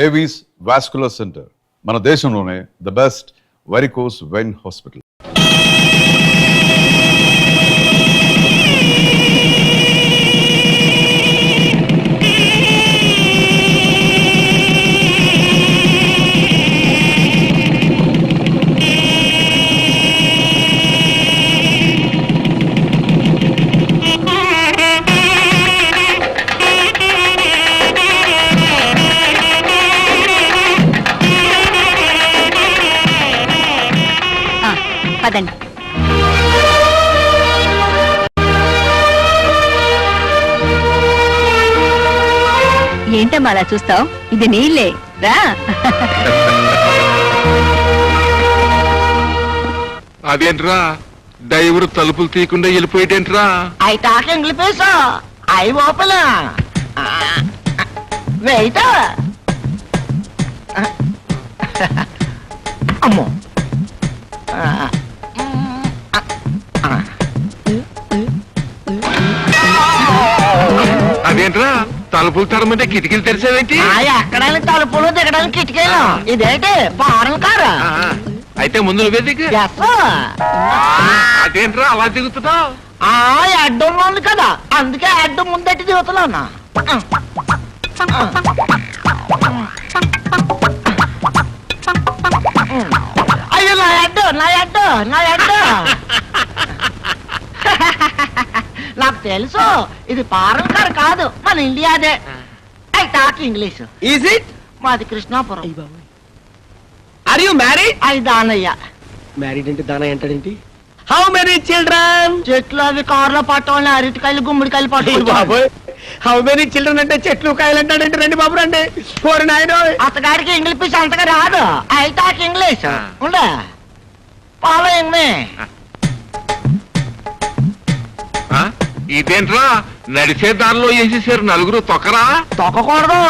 Avis vascular centre మన దేశంలోనే the best varicose vein hospital. పదండి. ఏంటమ్మా అలా చూస్తావు? ఇది నీళ్ళే రా. అదేంట్రా డ్రైవర్ తలుపులు తీయకుండా వెళ్ళిపోయేటేంట్రా? అయి టాకింగ్ వెళ్ళిపోయేసా అయి లోపల వెయిట్ అమ్మో అదేంట్రా తలుపులు తరమంటే కిటికీలు తెరిచావేంటి? ఎక్కడానికి తలుపులు దిగడానికి కిటికీలు. ఇదేంటి ఫారెన్ కారు? అయితే ముందు నువ్వే దిగు. అదేంట్రా అలా దిగుతున్నావు? అడ్డం ఉంది కదా అందుకే అడ్డం ముందట్టి దిగుతున్నా. అయ్యో నా అడ్డు నా అడ్డు నా అడ్డు. నాకు తెలుసు ఇది ఫారెన్ కారు కాదు, మన ఇండియాదే. I talk English. Is it? మాది కృష్ణాపురం. Are you married? అది దానయ్య. మ్యారీడ్ అంటే దానయ్య అంటాడేంటి? How many children? చెట్లు అవి కారులో పట్టవాలని అరటికాయలు గుమ్మడికాయలు పట్టుకుంటారు. హౌ మెనీ చిల్డ్రన్ అంటే చెట్లు కాయలు అంటాడంటే రండి బాబు రండి. కోరి నాయన అతగాడికి ఇంగ్లీష్ అంతగా రాదు. I talk English. ఉండే ఫాలోయింగ్ మీ. ఇదేంట్రా నడిచే దారిలో వేసేసారు నలుగురు తొక్కరా? తొక్కకూడదు,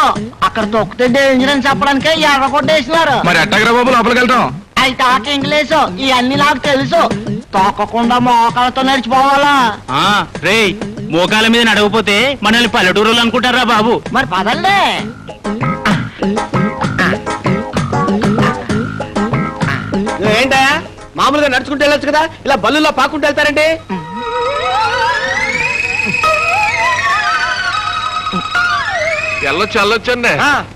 అక్కడ తొక్కితే డేంజర్ అని చెప్పడానికే ఎర్ర కొట్టేసినారు. మరి ఎట్టగరా బాబు లోపలికి వెళ్తాం? I talk English. ఇవన్నీ నాకు తెలుసు. తొక్కకుండా మోకాలతో నడిచిపోవాలా? రే మోకాల మీద నడవపోతే మనల్ని పల్లెటూరులు అనుకుంటారా బాబు? మరి పదండి. ఏంటా మామూలుగా నడుచుకుంటూ వెళ్ళొచ్చు కదా, ఇలా బల్లులో పాకుంటూ వెళ్తారండి? వెళ్ళొచ్చండి,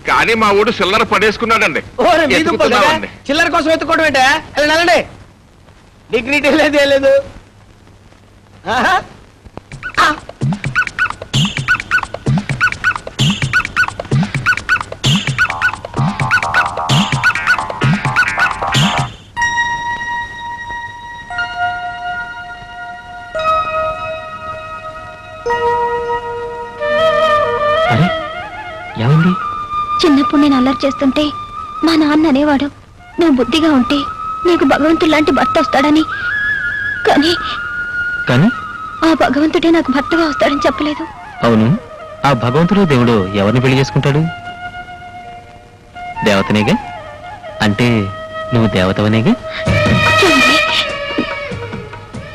కానీ మా ఊడు చిల్లర పడేసుకున్నాడండి. చిల్లర కోసం ఎత్తుకోవడం ఏంటా? వెళ్ళండి. డిగ్నిటీ లేదు ఏం లేదు. చిన్నప్పుడు నేను అల్లరి చేస్తుంటే మా నాన్న అనేవాడు, నువ్వు బుద్ధిగా ఉంటే నీకు భగవంతుడు లాంటి భర్త వస్తాడని. కానీ ఆ భగవంతుడే నాకు భర్తగా వస్తాడని చెప్పలేదు. అవును, ఆ భగవంతుడు దేవుడు ఎవరిని పెళ్లి చేసుకుంటాడు? దేవతనేగా. అంటే నువ్వు దేవతవనేగా?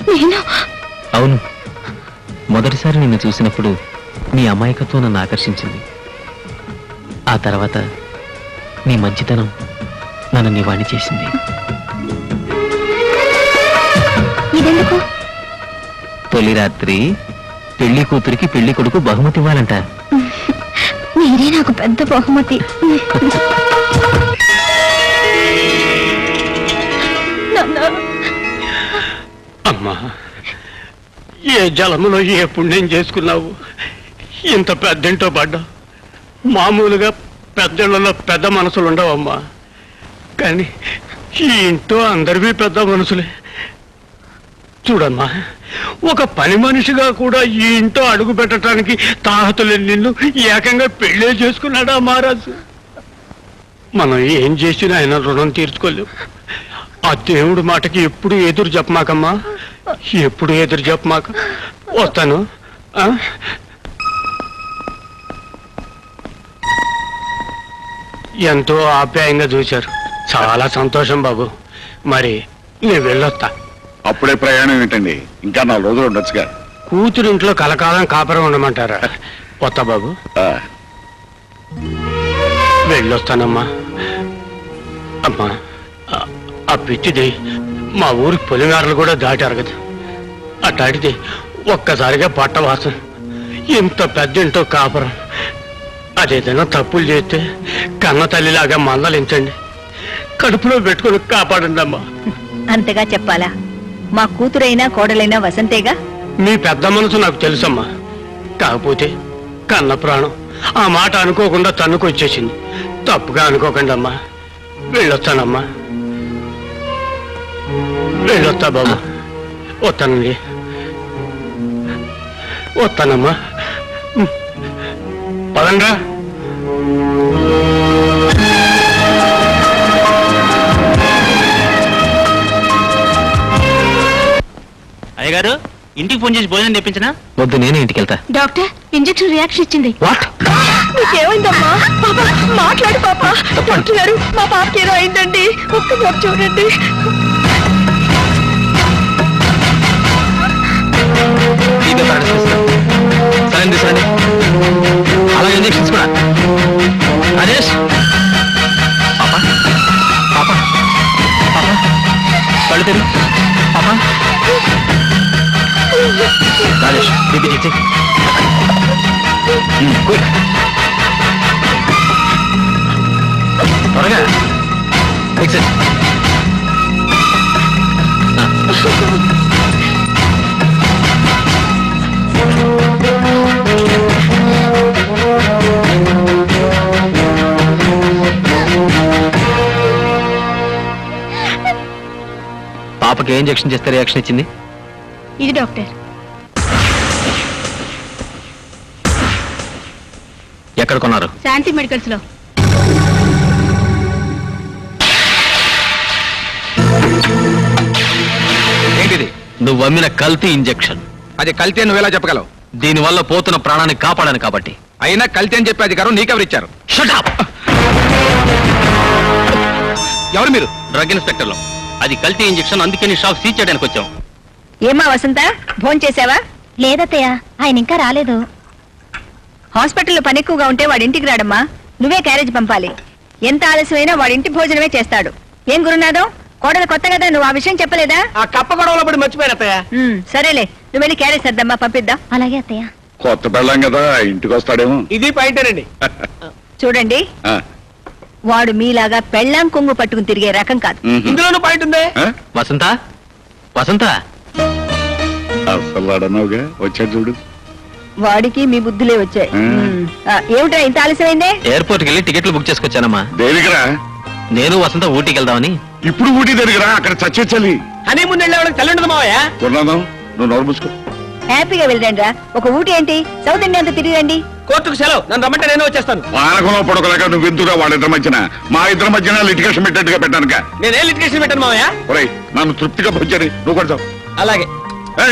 నేను అవును, మొదటిసారి నిన్ను చూసినప్పుడు నీ అమాయకత్వం నన్ను ఆకర్షించింది. ఆ తర్వాత నీ మంచితనం నన్ను నీ వాణి చేసింది. ఇదెందుకు? తొలి రాత్రి పెళ్లి కూతురికి పెళ్లి కొడుకు బహుమతి ఇవ్వాలంట. మీరే నాకు పెద్ద బహుమతి. అమ్మా, ఏ జలములో ఏ పుణ్యం చేసుకున్నావు, ఇంత పెద్దంటో పడ్డా. మామూలుగా పెద్దళ్ళలో పెద్ద మనసులు ఉండవమ్మా, కానీ ఈ ఇంట్లో అందరివి పెద్ద మనసులే. చూడమ్మా, ఒక పని మనిషిగా కూడా ఈ ఇంట్లో అడుగు పెట్టడానికి తాహతులేని నిన్ను ఏకంగా పెళ్ళే చేసుకున్నాడా మహారాజు? మనం ఏం చేసినా ఆయన రుణం తీర్చుకోలేవు. ఆ దేవుడి మాటకి ఎప్పుడు ఎదురు చెప్పమాకమ్మా, ఎప్పుడు ఎదురు చెప్పమాక. వస్తాను. ఎంతో ఆప్యాయంగా చూశారు, చాలా సంతోషం బాబు. మరి నేను వెళ్ళొస్తా. అప్పుడే ప్రయాణం ఏంటండి, ఇంకా 4 రోజులు ఉండొచ్చుగా. కూతురింట్లో కలకాలం కాపురం ఉండమంటారా? వస్తా బాబు. వెళ్ళొస్తానమ్మా. అమ్మా, ఆ పిచ్చిది మా ఊరి పొలిమేరలు కూడా దాటారు కదా. అట్లాంటిది ఒక్కసారిగా పట్టవాసం, ఇంత పెద్దంటో కాపురం. అదేదైనా తప్పులు చేస్తే కన్న తల్లిలాగా మందలించండి, కడుపులో పెట్టుకుని కాపాడండి అమ్మా. అంతగా చెప్పాలా? మా కూతురైనా కోడలైనా వసంతేగా. మీ పెద్ద మనసు నాకు తెలుసమ్మా. కాకపోతే కన్న ప్రాణం ఆ మాట అనుకోకుండా తన్నుకొచ్చేసింది. తప్పుగా అనుకోకండి అమ్మా. వెళ్ళొస్తానమ్మా. వెళ్ళొస్తా బాబు. వస్తానండి. వస్తానమ్మా. పదండ్రా. అయ్యగారు, ఇంటికి ఫోన్ చేసి భోజనం తెప్పించినా? వద్దు, నేనే ఇంటికి వెళ్తా. డాక్టర్ ఇంజెక్షన్ రియాక్షన్ ఇచ్చింది. వాట్? నీకేమైందమ్మా? పాప మాట్లాడు పాప. డాక్టర్ గారు, మా పాపకి ఏదో అయిందండి, ఒక్కసారి చూడండి. సరే సరే, అలా ఇంజక్షన్స్ కూడా. రాజేష్, పాప పాప పాప, కళ్ళు తెరు పాప. Rajesh, BP check. క్విక్, త్వరగా ఫిక్స్ ఇట్. పాపకి ఏ ఇంజెక్షన్ చేస్తే రియాక్షన్ ఇచ్చింది? ఇది డాక్టర్. ఎక్కడ కొన్నారు? శాంతి మెడికల్స్ లో. ఏంటిది? నువ్వు అమ్మిన కల్తీ ఇంజెక్షన్. అది కల్తీ నువ్వెలా చెప్పగలవు? దీనివల్ల పోతున్న ప్రాణాన్ని కాపాడాను కాబట్టి. అయినా కల్తీ అని చెప్పే అధికారం నీకెవరిచ్చారు? Shut up! ఎవరు మీరు? డ్రగ్ ఇన్స్పెక్టర్లో. అది కల్తీ ఇంజెక్షన్, అందుకే నీ షాప్ సీజ్ చేయడానికి వచ్చాం. ఏమా వసంత, భోజనం చేసావా? లేదత్తయ్య, ఆయన ఇంకా రాలేదు. హాస్పిటల్లో పని ఎక్కువగా ఉంటే వాడి ఇంటికి రాడమ్మా. నువ్వే క్యారేజ్ పంపాలి. ఎంత ఆలస్యమైనా వాడి ఇంటి భోజనమే చేస్తాడు. ఏం గురునాథం, కోడలు కొత్త కదా, నువ్వు ఆ విషయం చెప్పలేదా? ఆ కప్ప గొడవలో పడి మర్చిపోయాను అత్తయ్య. సరేలే, నువ్వు వెళ్ళి క్యారేజ్ సర్దమ్మా, పంపిద్దాం. అలాగే అత్తయ్య. కొత్త పెళ్ళాం కదా, ఇంటికి వస్తాడేమో. ఇది పాయింటేనండి. చూడండి, ఆ, వాడు మీలాగా పెళ్ళాం కొంగు పట్టుకుని తిరిగే రకం కాదు. మ్మ్. ఇందులోనూ పాయింట్ ఉందే. ఆ? వసంత, వసంత, అసలు వాడన్నావుగా, వచ్చాడు చూడు. వాడికి మీ బుద్ధులే వచ్చాయి. ఏమిట్రా ఇంత ఆలస్యమైందే? ఎయిర్పోర్ట్కి వెళ్ళి టికెట్లు బుక్ చేసుకొచ్చానమ్మా. దేనికిరా? నేను వసంత ఊటీకి వెళ్దామని. ఇప్పుడు ఊటీ దగ్గర అక్కడ చచ్చే చలి. హనీమూన్ వెళ్ళే వాళ్ళకి తల్లి ఉండదు మావయ్య. కొన్నాదాం, నువ్వు నోరు మూసుకో. హ్యాపీగా వెళ్ళండి రా. ఒక ఊటీ ఏంటి, సౌత్ ఇండియా అంతా తిరిగి రండి. కోర్టుకు సెలవు, నన్ను రమ్మంటే నేను వచ్చేస్తాను. పానకంలో పొడకలేక నువ్వు ఎందుకురా వాళ్ళిద్దరి మధ్యన, మా ఇద్దరి మధ్యన లిటిగేషన్ పెట్టేట్టుగా పెట్టానుక. నేనే లిటిగేషన్ పెట్టాను మావయ్య. ఒరేయ్, నన్ను తృప్తిగా భోజని నువ్వు కొడతావు. అలాగే.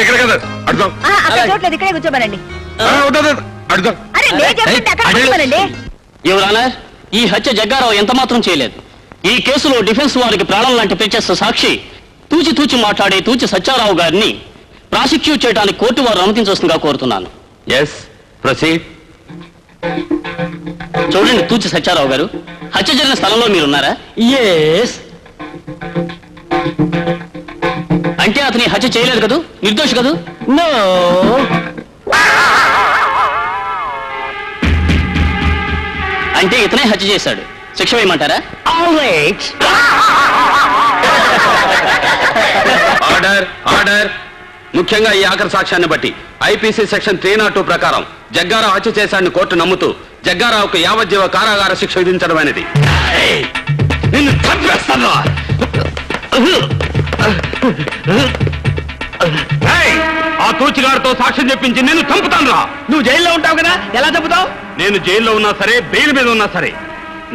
ఇక్కడ కదా అడుగుతావు. అక్కడ చూడలేదు, ఇక్కడే కూర్చోమనండి. అడుగుతావు. అరే నేను చెప్తుంటే అక్కడ కూర్చోమనండి. యువరానా, ఈ హత్య జగ్గారావు ఎంత మాత్రం చేయలేదు. ఈ కేసులో డిఫెన్స్ వారికి ప్రాణం లాంటి ప్రత్యక్ష సాక్షి తూచి తూచి మాట్లాడే తూచి సత్యారావు గారిని ప్రాసిక్యూట్ చేయడానికి కోర్టు వారు అనుమతించవలసిందిగా కోరుతున్నాను. Yes, proceed. చూడండి తూచి సత్యారావు గారు, హత్య జరిగిన స్థలంలో మీరున్నారా? ఎస్. అంటే అతని హత్య చేయలేదు కదూ, నిర్దోషి కదూ? నో. అంటే ఇతనే హత్య చేశాడు, శిక్ష వేయమంటారా? Order, order. ముఖ్యంగా ఈ ఆఖరి సాక్ష్యాన్ని బట్టి ఐపీసీ సెక్షన్ 302 ప్రకారం జగ్గారావు హత్య చేశాడని కోర్టు నమ్ముతూ జగ్గారావుకు యావజ్జీవ కారాగార శిక్ష విధించడం అనేది. నిన్ను చంపేస్తాను. ఆ తూచిగాడితో సాక్ష్యం చెప్పించి నేను చంపుతాను రా. నువ్వు జైల్లో ఉంటావు కదా, ఎలా చెబుతావు? నేను జైల్లో ఉన్నా సరే, బెయిల్ మీద ఉన్నా సరే,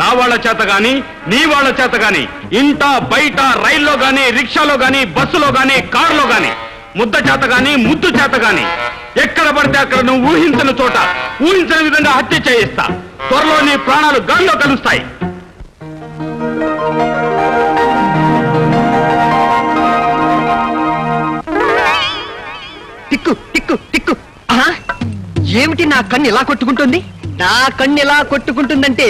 నా వాళ్ళ చేత గాని నీ వాళ్ళ చేత గాని, ఇంట బయట, రైల్లో గాని, రిక్షాలో గాని, బస్సులో గాని, కారులో గాని, ముద్ద చేత గాని, ముద్దు చేత గాని, ఎక్కడ పడితే అక్కడ నువ్వు ఊహించని చోట ఊహించని విధంగా హత్య చేయిస్తా. త్వరలో నీ ప్రాణాలు గాల్లో కలుస్తాయి. టిక్కు టిక్కు టిక్కు. ఏమిటి నా కన్ను ఎలా కొట్టుకుంటుంది? నా కన్ను ఎలా కొట్టుకుంటుందంటే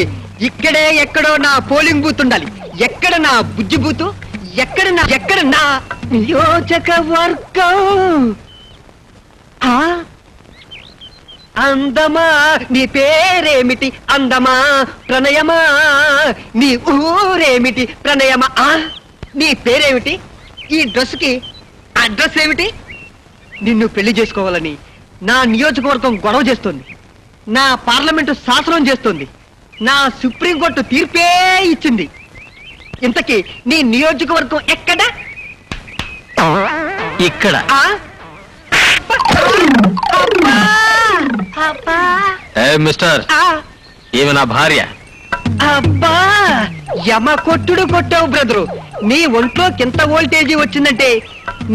ఇక్కడే ఎక్కడో నా పోలింగ్ బూత్ ఉండాలి. ఎక్కడ నా బుజ్జి బూతు, ఎక్కడ నా నియోజకవర్గం. ఆ? అందమా నీ పేరేమిటి? అందమా ప్రణయమా నీ ఊరేమిటి? ప్రణయమా. నీ పేరేమిటి? ఈ డ్రెస్ కి అడ్రస్ ఏమిటి? నిన్ను పెళ్లి చేసుకోవాలని నా నియోజకవర్గం గొడవ చేస్తుంది, నా పార్లమెంటు శాసనం చేస్తుంది, నా సుప్రీంకోర్టు తీర్పే ఇచ్చింది. ఇంతకీ నీ నియోజకవర్గం ఎక్కడ? ఇక్కడ. ఆ? అబ్బా! మిస్టర్, ఆ! ఈమె నా భార్య. అబ్బా! యమ కొట్టుడు కొట్టావు బ్రదరు. నీ ఒంట్లో కింత వోల్టేజీ వచ్చిందంటే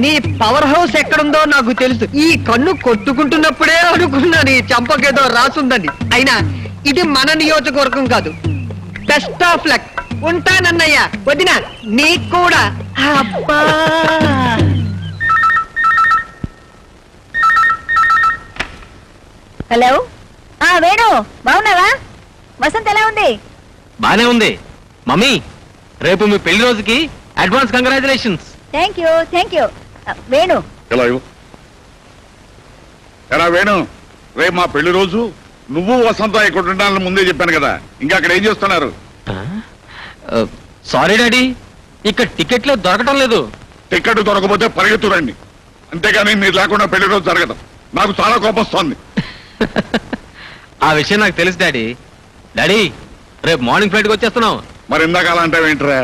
నీ పవర్ హౌస్ ఎక్కడుందో నాకు తెలుసు. ఈ కన్ను కొట్టుకుంటున్నప్పుడే అనుకున్నా నీ చంపకేదో రాసుందని. అయినా ఇది మన నియోజకవర్గం కాదు. Best of luck. ఉంటానన్నయ్య. వదినా నీకు కూడా. అబ్బా! హలో. వేణు, బాగున్నావా? వసంత్ ఎలా ఉంది? బానే ఉంది. మమ్మీ, రేపు మీ పెళ్లి రోజుకి advance congratulations. Thank you. Venu, ఎలా ఇవ్వు? ఎలా వేణు, రేపు మా పెళ్లి రోజు, నువ్వు వసంత ఇక్కడ ఉండాలని ముందే చెప్పాను కదా, ఇంకా అక్కడ ఏం చేస్తున్నారు? సారీ డాడీ, ఇక్కడ టికెట్లు దొరకటం లేదు. టికెట్ దొరకపోతే పరిగెత్తురండి, అంతేగాని మీరు లేకుండా పెళ్లి రోజు జరగదు. నాకు చాలా కోపం వస్తుంది. ఆ విషయం నాకు తెలుసు డాడీ. డాడీ, రేపు మార్నింగ్ ఫ్లైట్కి వచ్చేస్తున్నాం. మరి ఇందాక అలా అంటావేంట్రా?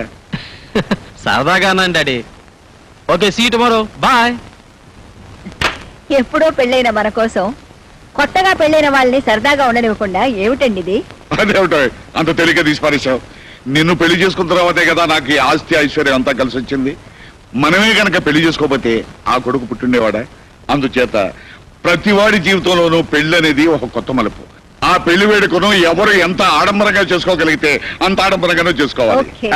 సరదాగా అన్నాను daddy. Okay, see tomorrow, bye. ఎప్పుడో పెళ్ళైన మన కోసం కొత్తగా పెళ్ళైన వాళ్ళని సరదాగా ఉండనివ్వకుండా ఏమిటండి ఇది? అదేమిటో అంత తేలిక తీసి పారేశావు. నిన్ను పెళ్లి చేసుకున్న తర్వాతే కదా నాకు ఈ ఆస్తి ఐశ్వర్యం అంతా కలిసి వచ్చింది. మనమే కనుక పెళ్లి చేసుకోకపోతే ఆ కొడుకు పుట్టిండేవాడా? అందుచేత ప్రతివాడి జీవితంలోనూ పెళ్లి అనేది ఒక కొత్త మలుపు. ఆ పెళ్లి వేడుకను ఎవరు ఎంత ఆడంబరంగా చేసుకోగలిగితే అంత ఆడంబరంగానూ చేసుకోవాలి. ఓకే.